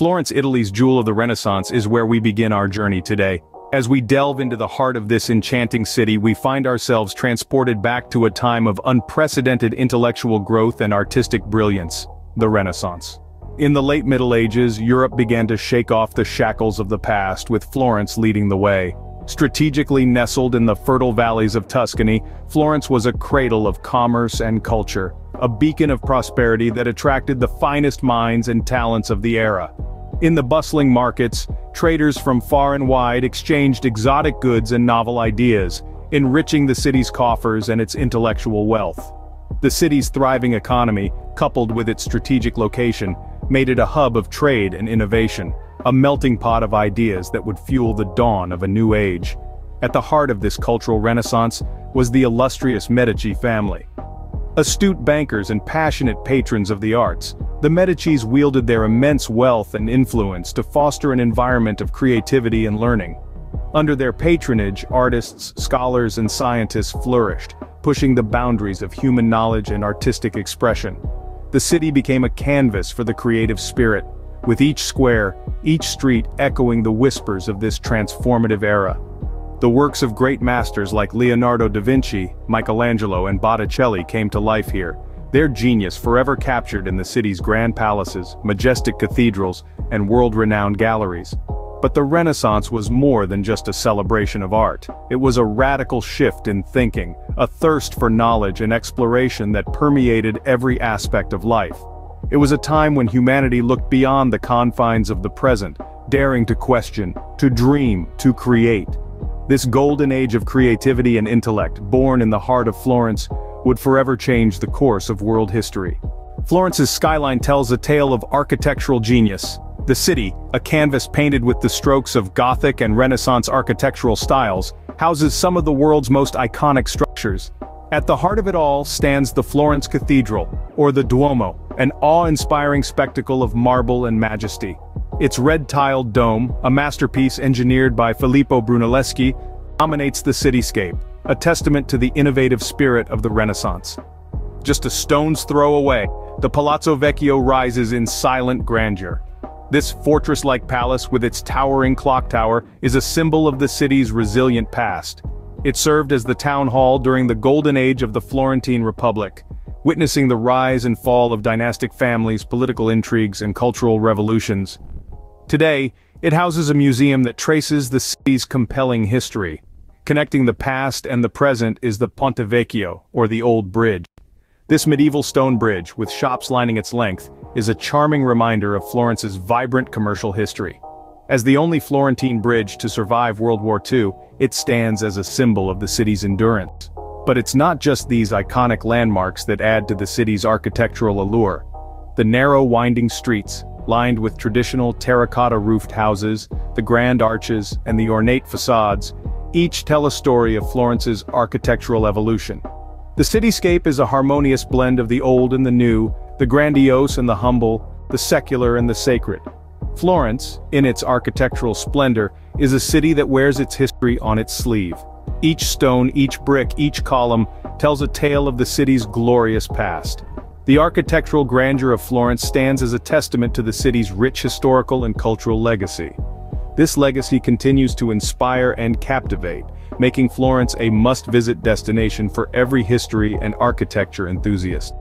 Florence, Italy's jewel of the Renaissance, is where we begin our journey today. As we delve into the heart of this enchanting city, we find ourselves transported back to a time of unprecedented intellectual growth and artistic brilliance, the Renaissance. In the late Middle Ages, Europe began to shake off the shackles of the past, with Florence leading the way. Strategically nestled in the fertile valleys of Tuscany, Florence was a cradle of commerce and culture, a beacon of prosperity that attracted the finest minds and talents of the era. In the bustling markets, traders from far and wide exchanged exotic goods and novel ideas, enriching the city's coffers and its intellectual wealth. The city's thriving economy, coupled with its strategic location, made it a hub of trade and innovation, a melting pot of ideas that would fuel the dawn of a new age. At the heart of this cultural renaissance was the illustrious Medici family. Astute bankers and passionate patrons of the arts, the Medicis wielded their immense wealth and influence to foster an environment of creativity and learning. Under their patronage, artists, scholars, and scientists flourished, pushing the boundaries of human knowledge and artistic expression. The city became a canvas for the creative spirit, with each square, each street echoing the whispers of this transformative era. The works of great masters like Leonardo da Vinci, Michelangelo, and Botticelli came to life here, their genius forever captured in the city's grand palaces, majestic cathedrals, and world-renowned galleries. But the Renaissance was more than just a celebration of art. It was a radical shift in thinking, a thirst for knowledge and exploration that permeated every aspect of life. It was a time when humanity looked beyond the confines of the present, daring to question, to dream, to create. This golden age of creativity and intellect, born in the heart of Florence, would forever change the course of world history. Florence's skyline tells a tale of architectural genius. The city, a canvas painted with the strokes of Gothic and Renaissance architectural styles, houses some of the world's most iconic structures. At the heart of it all stands the Florence Cathedral, or the Duomo, an awe-inspiring spectacle of marble and majesty. Its red-tiled dome, a masterpiece engineered by Filippo Brunelleschi, dominates the cityscape, a testament to the innovative spirit of the Renaissance. Just a stone's throw away, the Palazzo Vecchio rises in silent grandeur. This fortress-like palace with its towering clock tower is a symbol of the city's resilient past. It served as the town hall during the golden age of the Florentine Republic, witnessing the rise and fall of dynastic families, political intrigues, and cultural revolutions. Today, it houses a museum that traces the city's compelling history. Connecting the past and the present is the Ponte Vecchio, or the Old Bridge. This medieval stone bridge, with shops lining its length, is a charming reminder of Florence's vibrant commercial history. As the only Florentine bridge to survive World War II, it stands as a symbol of the city's endurance. But it's not just these iconic landmarks that add to the city's architectural allure. The narrow winding streets, lined with traditional terracotta-roofed houses, the grand arches, and the ornate facades, each tell a story of Florence's architectural evolution. The cityscape is a harmonious blend of the old and the new, the grandiose and the humble, the secular and the sacred. Florence, in its architectural splendor, is a city that wears its history on its sleeve. Each stone, each brick, each column tells a tale of the city's glorious past. The architectural grandeur of Florence stands as a testament to the city's rich historical and cultural legacy. This legacy continues to inspire and captivate, making Florence a must-visit destination for every history and architecture enthusiast.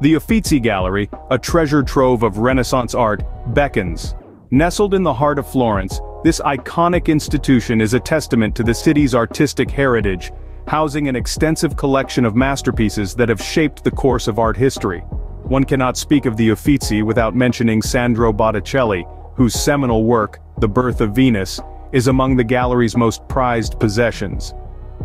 The Uffizi Gallery, a treasure trove of Renaissance art, beckons. Nestled in the heart of Florence, this iconic institution is a testament to the city's artistic heritage, housing an extensive collection of masterpieces that have shaped the course of art history. One cannot speak of the Uffizi without mentioning Sandro Botticelli, whose seminal work, The Birth of Venus, is among the gallery's most prized possessions.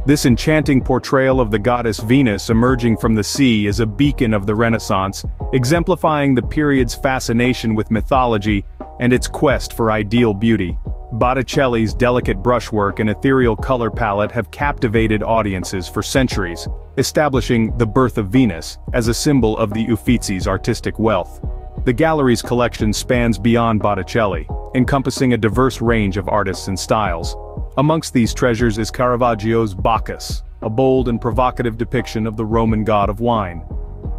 This enchanting portrayal of the goddess Venus emerging from the sea is a beacon of the Renaissance, exemplifying the period's fascination with mythology and its quest for ideal beauty. Botticelli's delicate brushwork and ethereal color palette have captivated audiences for centuries, establishing The Birth of Venus as a symbol of the Uffizi's artistic wealth. The gallery's collection spans beyond Botticelli, encompassing a diverse range of artists and styles. Amongst these treasures is Caravaggio's Bacchus, a bold and provocative depiction of the Roman god of wine.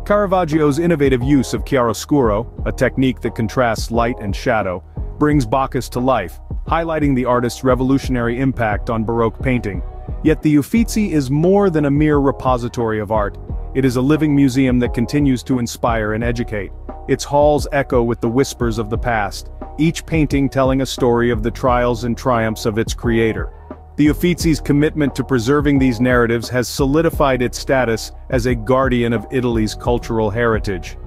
Caravaggio's innovative use of chiaroscuro, a technique that contrasts light and shadow, brings Bacchus to life, highlighting the artist's revolutionary impact on Baroque painting. Yet the Uffizi is more than a mere repository of art. It is a living museum that continues to inspire and educate. Its halls echo with the whispers of the past, each painting telling a story of the trials and triumphs of its creator. The Uffizi's commitment to preserving these narratives has solidified its status as a guardian of Italy's cultural heritage.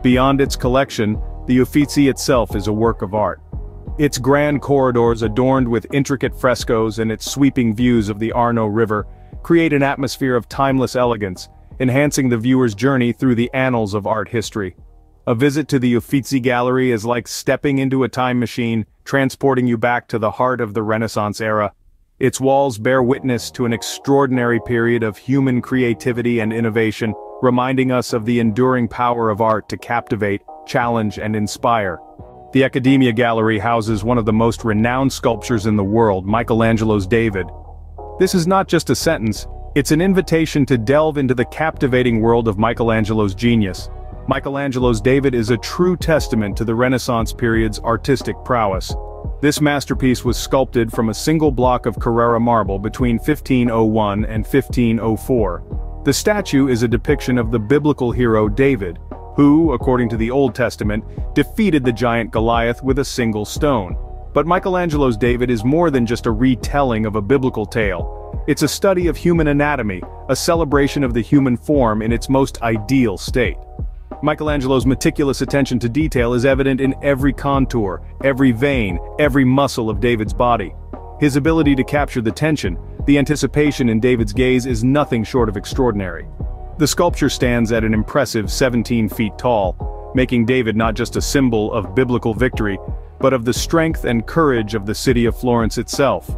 Beyond its collection, the Uffizi itself is a work of art. Its grand corridors adorned with intricate frescoes and its sweeping views of the Arno River create an atmosphere of timeless elegance, enhancing the viewer's journey through the annals of art history. A visit to the Uffizi Gallery is like stepping into a time machine, transporting you back to the heart of the Renaissance era. Its walls bear witness to an extraordinary period of human creativity and innovation, reminding us of the enduring power of art to captivate, challenge, and inspire. The Accademia Gallery houses one of the most renowned sculptures in the world, Michelangelo's David. This is not just a sentence, it's an invitation to delve into the captivating world of Michelangelo's genius. Michelangelo's David is a true testament to the Renaissance period's artistic prowess. This masterpiece was sculpted from a single block of Carrara marble between 1501 and 1504. The statue is a depiction of the biblical hero David, who, according to the Old Testament, defeated the giant Goliath with a single stone. But Michelangelo's David is more than just a retelling of a biblical tale. It's a study of human anatomy, a celebration of the human form in its most ideal state. Michelangelo's meticulous attention to detail is evident in every contour, every vein, every muscle of David's body. His ability to capture the tension, the anticipation in David's gaze is nothing short of extraordinary. The sculpture stands at an impressive 17 feet tall, making David not just a symbol of biblical victory, but of the strength and courage of the city of Florence itself.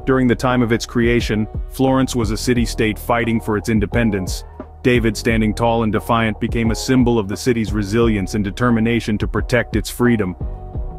During the time of its creation, Florence was a city-state fighting for its independence. David, standing tall and defiant, became a symbol of the city's resilience and determination to protect its freedom.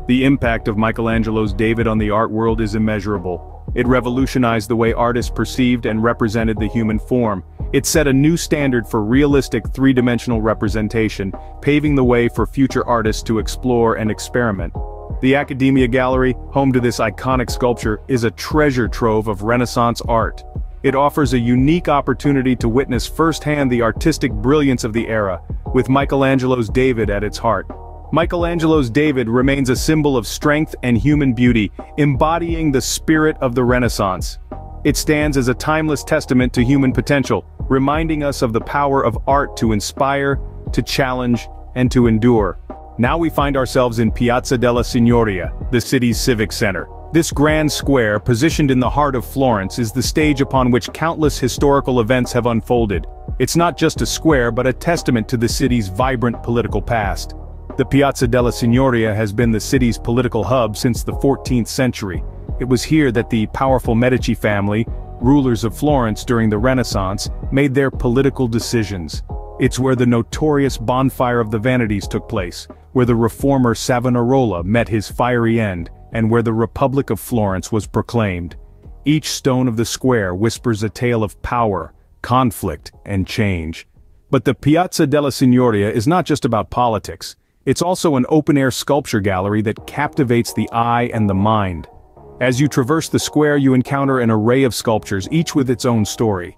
The impact of Michelangelo's David on the art world is immeasurable. It revolutionized the way artists perceived and represented the human form. It set a new standard for realistic three-dimensional representation, paving the way for future artists to explore and experiment. The Accademia Gallery, home to this iconic sculpture, is a treasure trove of Renaissance art. It offers a unique opportunity to witness firsthand the artistic brilliance of the era, with Michelangelo's David at its heart. Michelangelo's David remains a symbol of strength and human beauty, embodying the spirit of the Renaissance. It stands as a timeless testament to human potential, reminding us of the power of art to inspire, to challenge, and to endure. Now we find ourselves in Piazza della Signoria, the city's civic center. This grand square, positioned in the heart of Florence, is the stage upon which countless historical events have unfolded. It's not just a square but a testament to the city's vibrant political past. The Piazza della Signoria has been the city's political hub since the 14th century. It was here that the powerful Medici family, rulers of Florence during the Renaissance, made their political decisions. It's where the notorious Bonfire of the Vanities took place, where the reformer Savonarola met his fiery end, and where the Republic of Florence was proclaimed. Each stone of the square whispers a tale of power, conflict, and change. But the Piazza della Signoria is not just about politics. It's also an open-air sculpture gallery that captivates the eye and the mind. As you traverse the square, you encounter an array of sculptures, each with its own story.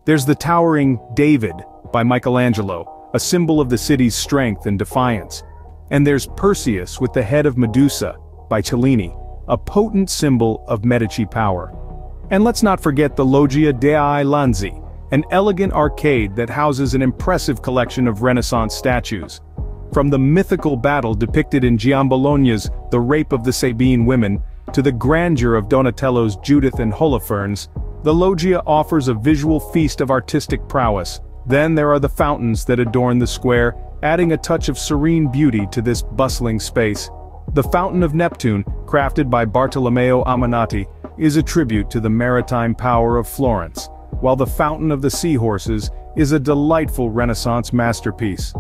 There's the towering David by Michelangelo, a symbol of the city's strength and defiance. And there's Perseus with the head of Medusa by Cellini, a potent symbol of Medici power. And let's not forget the Loggia dei Lanzi, an elegant arcade that houses an impressive collection of Renaissance statues. From the mythical battle depicted in Giambologna's The Rape of the Sabine Women, to the grandeur of Donatello's Judith and Holofernes, the Loggia offers a visual feast of artistic prowess. Then there are the fountains that adorn the square, adding a touch of serene beauty to this bustling space. The Fountain of Neptune, crafted by Bartolomeo Ammanati, is a tribute to the maritime power of Florence, while the Fountain of the Seahorses is a delightful Renaissance masterpiece.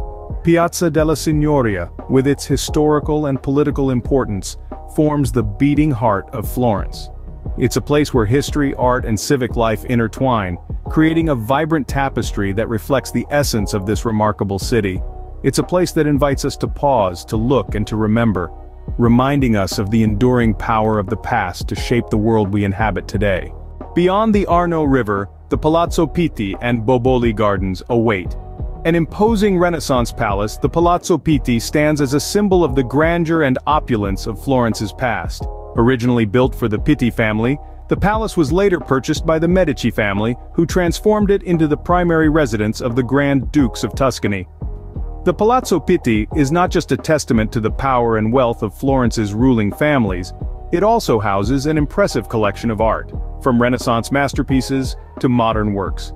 Piazza della Signoria, with its historical and political importance, forms the beating heart of Florence. It's a place where history, art, and civic life intertwine, creating a vibrant tapestry that reflects the essence of this remarkable city. It's a place that invites us to pause, to look, and to remember. reminding us of the enduring power of the past to shape the world we inhabit today. Beyond the Arno River, the Palazzo Pitti and Boboli Gardens await. An imposing Renaissance palace, the Palazzo Pitti stands as a symbol of the grandeur and opulence of Florence's past. Originally built for the Pitti family, the palace was later purchased by the Medici family, who transformed it into the primary residence of the Grand Dukes of Tuscany. The Palazzo Pitti is not just a testament to the power and wealth of Florence's ruling families, it also houses an impressive collection of art, from Renaissance masterpieces to modern works.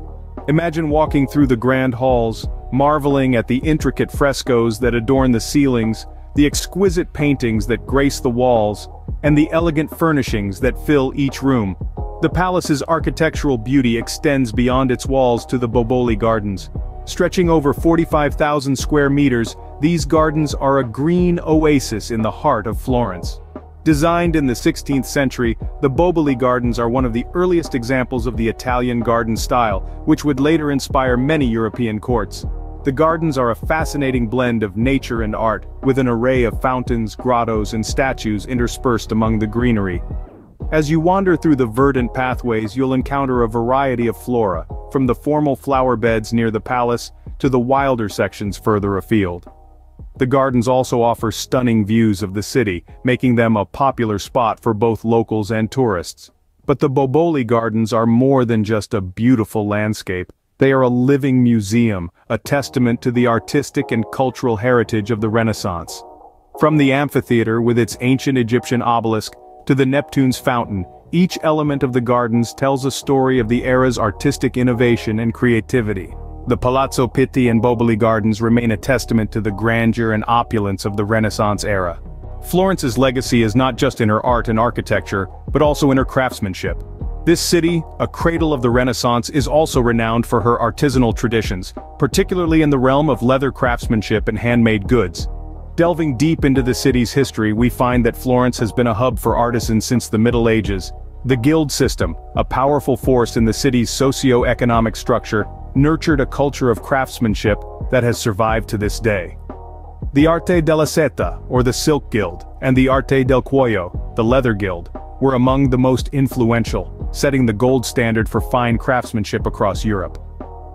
Imagine walking through the grand halls, marveling at the intricate frescoes that adorn the ceilings, the exquisite paintings that grace the walls, and the elegant furnishings that fill each room. The palace's architectural beauty extends beyond its walls to the Boboli Gardens. Stretching over 45,000 square meters, these gardens are a green oasis in the heart of Florence. Designed in the 16th century, the Boboli Gardens are one of the earliest examples of the Italian garden style, which would later inspire many European courts. The gardens are a fascinating blend of nature and art, with an array of fountains, grottos, and statues interspersed among the greenery. As you wander through the verdant pathways, you'll encounter a variety of flora, from the formal flower beds near the palace to the wilder sections further afield. The gardens also offer stunning views of the city, making them a popular spot for both locals and tourists. But the Boboli Gardens are more than just a beautiful landscape. They are a living museum, a testament to the artistic and cultural heritage of the Renaissance. From the amphitheater with its ancient Egyptian obelisk, to the Neptune's fountain, each element of the gardens tells a story of the era's artistic innovation and creativity. The Palazzo Pitti and Boboli Gardens remain a testament to the grandeur and opulence of the Renaissance era. Florence's legacy is not just in her art and architecture, but also in her craftsmanship. This city, a cradle of the Renaissance, is also renowned for her artisanal traditions, particularly in the realm of leather craftsmanship and handmade goods. Delving deep into the city's history, we find that Florence has been a hub for artisans since the Middle Ages. The guild system, a powerful force in the city's socio-economic structure, nurtured a culture of craftsmanship that has survived to this day. The Arte della Seta, or the Silk Guild, and the Arte del Cuoio, the Leather Guild, were among the most influential, setting the gold standard for fine craftsmanship across Europe.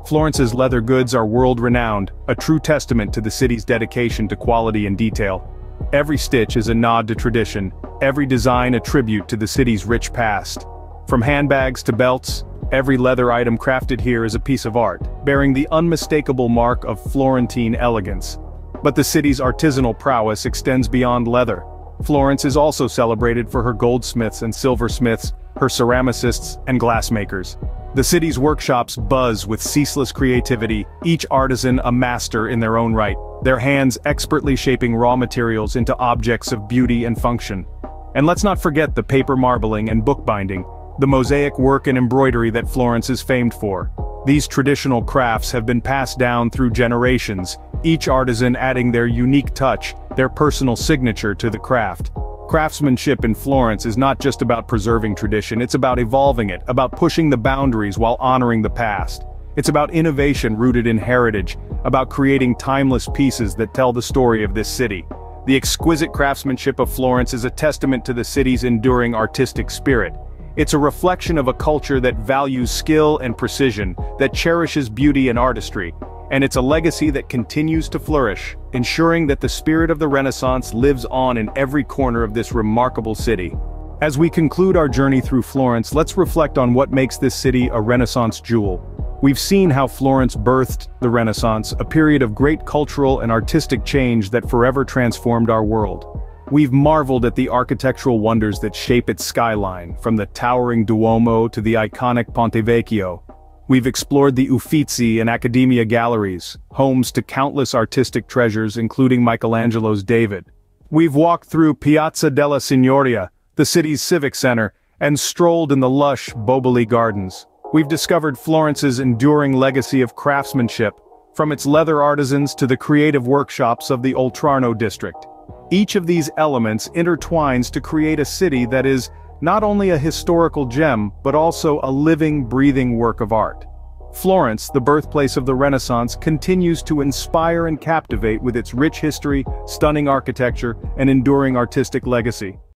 Florence's leather goods are world-renowned, a true testament to the city's dedication to quality and detail. Every stitch is a nod to tradition, every design a tribute to the city's rich past. From handbags to belts, every leather item crafted here is a piece of art, bearing the unmistakable mark of Florentine elegance. But the city's artisanal prowess extends beyond leather. Florence is also celebrated for her goldsmiths and silversmiths, her ceramicists and glassmakers. The city's workshops buzz with ceaseless creativity, each artisan a master in their own right, their hands expertly shaping raw materials into objects of beauty and function. And let's not forget the paper marbling and bookbinding, the mosaic work and embroidery that Florence is famed for. These traditional crafts have been passed down through generations, each artisan adding their unique touch, their personal signature to the craft. Craftsmanship in Florence is not just about preserving tradition, it's about evolving it, about pushing the boundaries while honoring the past. It's about innovation rooted in heritage, about creating timeless pieces that tell the story of this city. The exquisite craftsmanship of Florence is a testament to the city's enduring artistic spirit. It's a reflection of a culture that values skill and precision, that cherishes beauty and artistry, and it's a legacy that continues to flourish, ensuring that the spirit of the Renaissance lives on in every corner of this remarkable city. As we conclude our journey through Florence, let's reflect on what makes this city a Renaissance jewel. We've seen how Florence birthed the Renaissance, a period of great cultural and artistic change that forever transformed our world. We've marveled at the architectural wonders that shape its skyline, from the towering Duomo to the iconic Ponte Vecchio. We've explored the Uffizi and Accademia galleries, homes to countless artistic treasures including Michelangelo's David. We've walked through Piazza della Signoria, the city's civic center, and strolled in the lush Boboli Gardens. We've discovered Florence's enduring legacy of craftsmanship, from its leather artisans to the creative workshops of the Oltrarno district. Each of these elements intertwines to create a city that is not only a historical gem, but also a living, breathing work of art. Florence, the birthplace of the Renaissance, continues to inspire and captivate with its rich history, stunning architecture, and enduring artistic legacy.